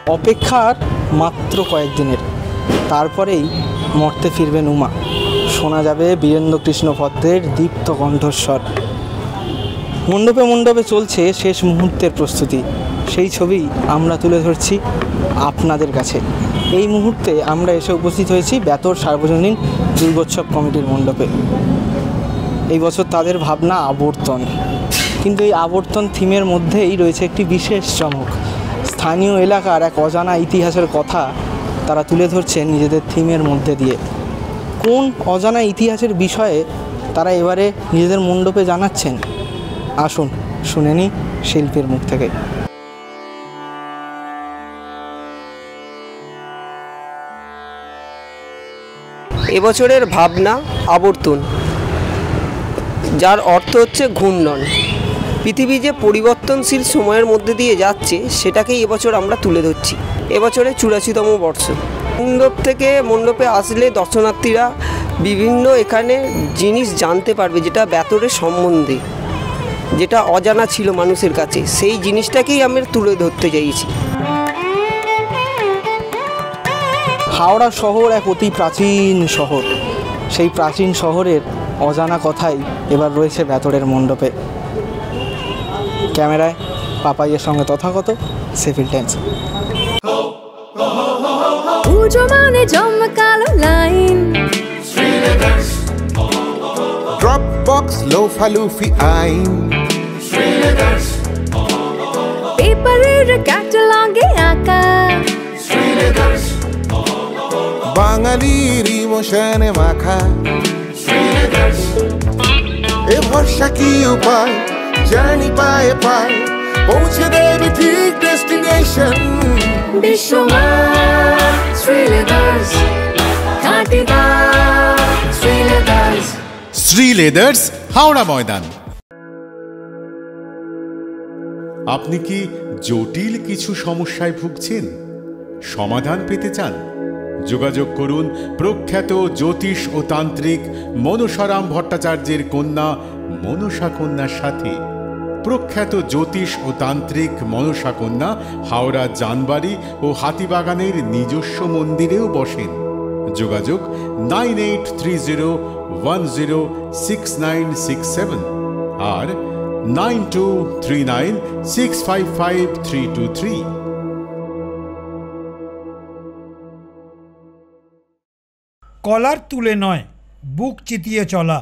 অপেক্ষার মাত্র কয়েকদিনের, তারপরেই মর্তে ফিরবেন উমা। শোনা যাবে বীরেন্দ্রকৃষ্ণ ভদ্রের দীপ্ত কণ্ঠস্বর। মণ্ডপে মণ্ডপে চলছে শেষ মুহূর্তের প্রস্তুতি। সেই ছবি আমরা তুলে ধরছি আপনাদের কাছে। এই মুহূর্তে আমরা এসে উপস্থিত হয়েছি বেতর সার্বজনীন দুর্গোৎসব কমিটির মণ্ডপে। এই বছর তাদের ভাবনা আবর্তন, কিন্তু এই আবর্তন থিমের মধ্যেই রয়েছে একটি বিশেষ চমক। স্থানীয় এলাকার এক অজানা ইতিহাসের কথা তারা তুলে ধরছেন নিজেদের থিমের মধ্যে দিয়ে। কোন অজানা ইতিহাসের বিষয়ে তারা এবারে নিজেদের মণ্ডপে জানাচ্ছেন, আসুন শুনে নিই শিল্পীর মুখ থেকে। এবছরের ভাবনা আবর্তন, যার অর্থ হচ্ছে ঘূর্ণন। পৃথিবী যে পরিবর্তনশীল সময়ের মধ্যে দিয়ে যাচ্ছে সেটাকেই এবছর আমরা তুলে ধরছি। এবছরে 84তম বর্ষ। মণ্ডপ থেকে মণ্ডপে আসলে দর্শনার্থীরা বিভিন্ন এখানে জিনিস জানতে পারবে, যেটা বেতরের সম্বন্ধে, যেটা অজানা ছিল মানুষের কাছে, সেই জিনিসটাকেই আমরা তুলে ধরতে চাইছি। হাওড়া শহর এক অতি প্রাচীন শহর। সেই প্রাচীন শহরের অজানা কথাই এবার রয়েছে বেতরের মণ্ডপে। ক্যামেরায় পাপাইয়ের সঙ্গে তথাগত, সেফিল টাইমস। Dropbox লোফা লুফি আইন, পেপারের ক্যাটালগে আঁকা, বাঙালির ইমোশনে মাখা। এ ভরসা কি উপায়, জার্নি পায়ে পায় পৌঁছে দেবে ঠিক ডেস্টিনেশন। বিশ্বমান শ্রীলেদার্স, কাটিদার শ্রীলেদার্স। শ্রী লেদার্স, হাওড়া ময়দান। আপনি কি জটিল কিছু সমস্যায় ভুগছেন, সমাধান পেতে চান? যোগাযোগ করুন প্রখ্যাত জ্যোতিষ ও তান্ত্রিক মনসারাম ভট্টাচার্যের কন্যা মনসা কন্যার সাথে। প্রখ্যাত জ্যোতিষ ও তান্ত্রিক মনসা কন্যা হাওড়া জানবাড়ি ও হাতিবাগানের নিজস্ব মন্দিরেও বসেন। যোগাযোগ 9830106967 আর 9239655323। কলার তুলে নয়, বুক চিতিয়ে চলা।